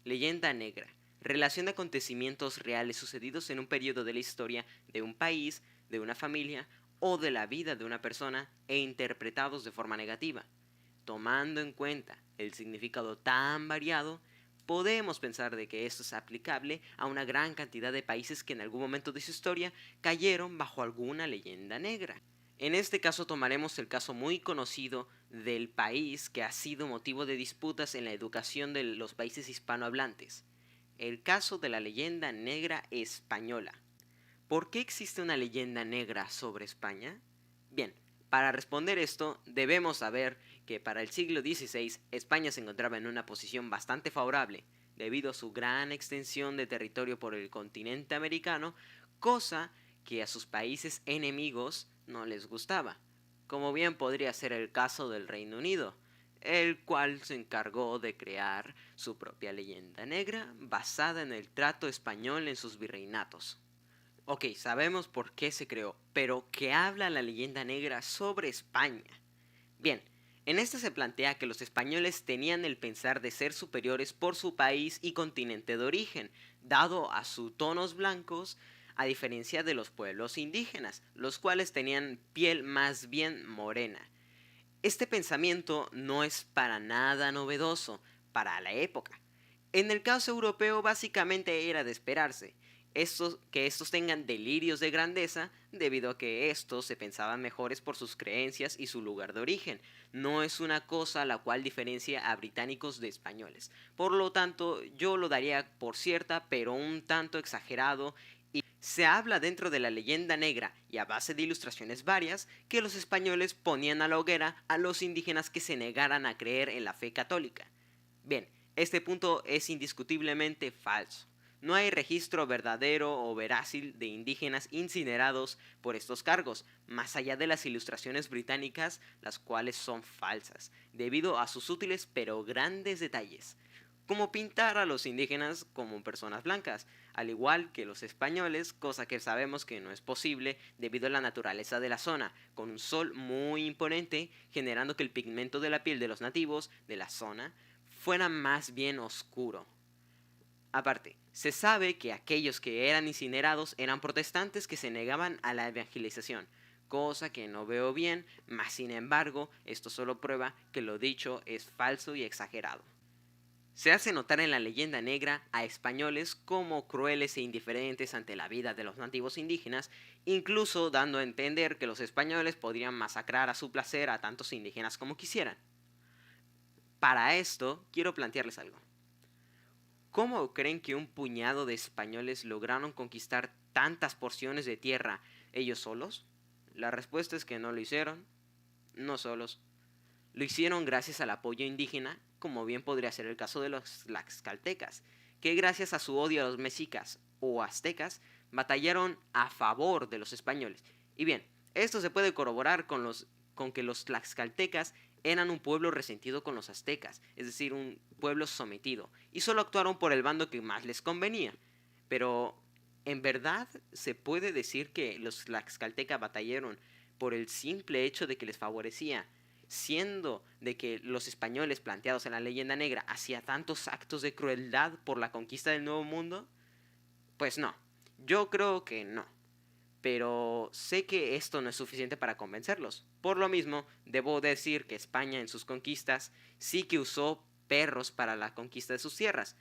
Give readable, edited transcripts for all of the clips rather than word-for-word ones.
Leyenda negra. Relación de acontecimientos reales sucedidos en un periodo de la historia de un país, de una familia o de la vida de una persona e interpretados de forma negativa. Tomando en cuenta el significado tan variado, podemos pensar de que esto es aplicable a una gran cantidad de países que en algún momento de su historia cayeron bajo alguna leyenda negra. En este caso tomaremos el caso muy conocido del país que ha sido motivo de disputas en la educación de los países hispanohablantes, el caso de la leyenda negra española. ¿Por qué existe una leyenda negra sobre España? Bien, para responder esto debemos saber que para el siglo XVI España se encontraba en una posición bastante favorable debido a su gran extensión de territorio por el continente americano, cosa que a sus países enemigos no les gustaba, como bien podría ser el caso del Reino Unido, el cual se encargó de crear su propia leyenda negra basada en el trato español en sus virreinatos. Ok, sabemos por qué se creó, pero ¿qué habla la leyenda negra sobre España? Bien, en esta se plantea que los españoles tenían el pensar de ser superiores por su país y continente de origen, dado a sus tonos blancos, a diferencia de los pueblos indígenas, los cuales tenían piel más bien morena. Este pensamiento no es para nada novedoso para la época. En el caso europeo básicamente era de esperarse, que estos tengan delirios de grandeza debido a que estos se pensaban mejores por sus creencias y su lugar de origen. No es una cosa la cual diferencia a británicos de españoles. Por lo tanto, yo lo daría por cierta, pero un tanto exagerado. Se habla dentro de la leyenda negra y a base de ilustraciones varias que los españoles ponían a la hoguera a los indígenas que se negaran a creer en la fe católica. Bien, este punto es indiscutiblemente falso. No hay registro verdadero o verásil de indígenas incinerados por estos cargos, más allá de las ilustraciones británicas, las cuales son falsas, debido a sus útiles pero grandes detalles, como pintar a los indígenas como personas blancas, al igual que los españoles, cosa que sabemos que no es posible debido a la naturaleza de la zona, con un sol muy imponente, generando que el pigmento de la piel de los nativos de la zona fuera más bien oscuro. Aparte, se sabe que aquellos que eran incinerados eran protestantes que se negaban a la evangelización, cosa que no veo bien, mas sin embargo, esto solo prueba que lo dicho es falso y exagerado. Se hace notar en la leyenda negra a españoles como crueles e indiferentes ante la vida de los nativos indígenas, incluso dando a entender que los españoles podrían masacrar a su placer a tantos indígenas como quisieran. Para esto, quiero plantearles algo. ¿Cómo creen que un puñado de españoles lograron conquistar tantas porciones de tierra ellos solos? La respuesta es que no lo hicieron, no solos. Lo hicieron gracias al apoyo indígena, como bien podría ser el caso de los tlaxcaltecas, que gracias a su odio a los mexicas o aztecas batallaron a favor de los españoles. Y bien, esto se puede corroborar con que los tlaxcaltecas eran un pueblo resentido con los aztecas, es decir, un pueblo sometido, y solo actuaron por el bando que más les convenía. Pero, ¿en verdad se puede decir que los tlaxcaltecas batallaron por el simple hecho de que les favorecía, siendo de que los españoles planteados en la leyenda negra hacían tantos actos de crueldad por la conquista del Nuevo Mundo? Pues no, yo creo que no. Pero sé que esto no es suficiente para convencerlos. Por lo mismo, debo decir que España en sus conquistas sí que usó perros para la conquista de sus tierras,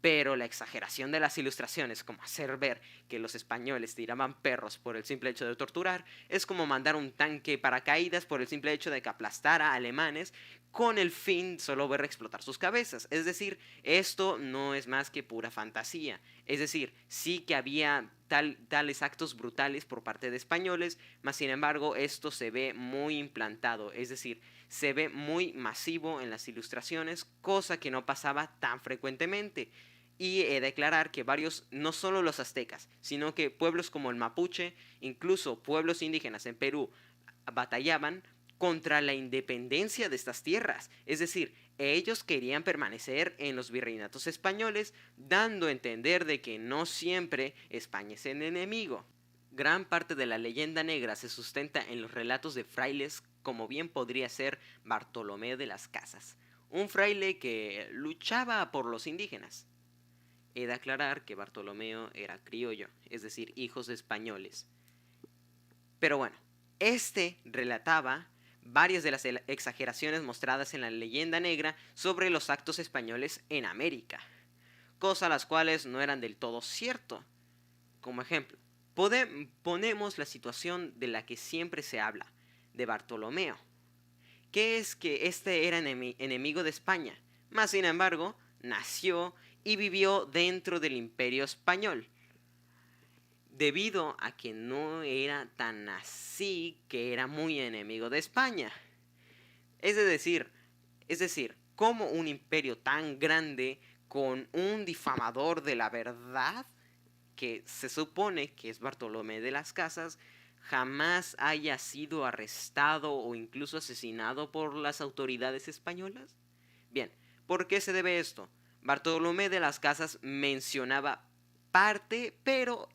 pero la exageración de las ilustraciones, como hacer ver que los españoles tiraban perros por el simple hecho de torturar, es como mandar un tanque paracaídas por el simple hecho de que aplastara a alemanes con el fin solo ver explotar sus cabezas. Es decir, esto no es más que pura fantasía. Es decir, sí que había tales actos brutales por parte de españoles, mas sin embargo esto se ve muy implantado, es decir, se ve muy masivo en las ilustraciones, cosa que no pasaba tan frecuentemente. Y he de declarar que varios, no solo los aztecas, sino que pueblos como el mapuche, incluso pueblos indígenas en Perú, batallaban contra la independencia de estas tierras. Es decir, ellos querían permanecer en los virreinatos españoles, dando a entender de que no siempre España es el enemigo. Gran parte de la leyenda negra se sustenta en los relatos de frailes, como bien podría ser Bartolomé de las Casas, un fraile que luchaba por los indígenas. He de aclarar que Bartolomeo era criollo, es decir, hijos de españoles. Pero bueno, este relataba varias de las exageraciones mostradas en la leyenda negra sobre los actos españoles en América, cosas las cuales no eran del todo cierto. Como ejemplo, ponemos la situación de la que siempre se habla, de Bartolomeo, que es que este era enemigo de España, mas sin embargo nació y vivió dentro del Imperio Español, debido a que no era tan así que era muy enemigo de España. Es decir, ¿cómo un imperio tan grande con un difamador de la verdad, que se supone que es Bartolomé de las Casas, jamás haya sido arrestado o incluso asesinado por las autoridades españolas? Bien, ¿por qué se debe esto? Bartolomé de las Casas mencionaba parte, pero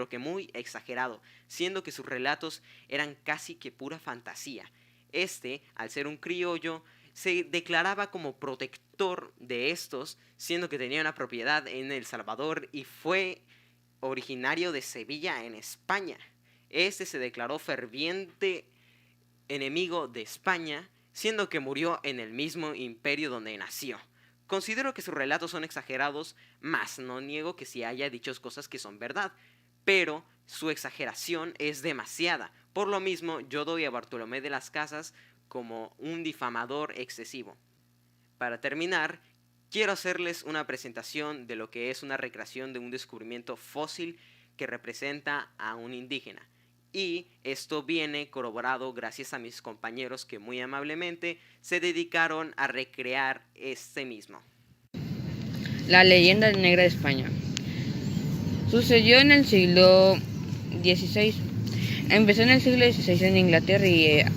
que muy exagerado, siendo que sus relatos eran casi que pura fantasía. Al ser un criollo, se declaraba como protector de estos, siendo que tenía una propiedad en El Salvador y fue originario de Sevilla, en España. Se declaró ferviente enemigo de España, siendo que murió en el mismo imperio donde nació. Considero que sus relatos son exagerados, mas no niego que sí haya dicho cosas que son verdad, pero su exageración es demasiada. Por lo mismo, yo doy a Bartolomé de las Casas como un difamador excesivo. Para terminar, quiero hacerles una presentación de lo que es una recreación de un descubrimiento fósil que representa a un indígena. Y esto viene corroborado gracias a mis compañeros que muy amablemente se dedicaron a recrear este mismo. La leyenda negra de España. Sucedió en el siglo XVI. Empezó en el siglo XVI en Inglaterra y ha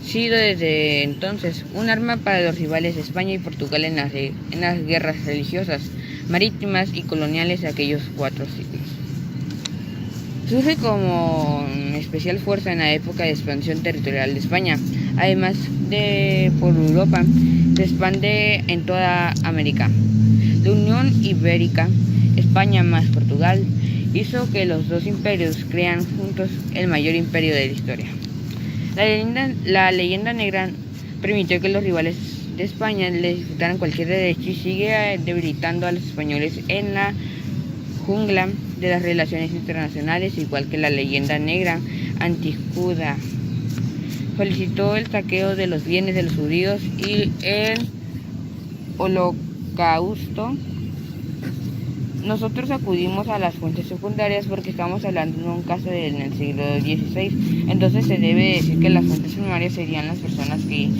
sido desde entonces un arma para los rivales de España y Portugal en las guerras religiosas, marítimas y coloniales de aquellos 4 siglos. Surge como especial fuerza en la época de expansión territorial de España. Además de por Europa, se expande en toda América. La Unión Ibérica, España más Portugal, hizo que los dos imperios crean juntos el mayor imperio de la historia. La leyenda negra permitió que los rivales de España le disputaran cualquier derecho y sigue debilitando a los españoles en la jungla de las relaciones internacionales, igual que la leyenda negra antijuda. Solicitó el saqueo de los bienes de los judíos y el holocausto. Nosotros acudimos a las fuentes secundarias porque estamos hablando de un caso en el siglo XVI, entonces se debe decir que las fuentes primarias serían las personas que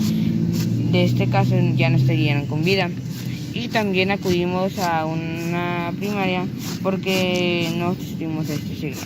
de este caso ya no estarían con vida. Y también acudimos a una primaria porque no asistimos a este siglo.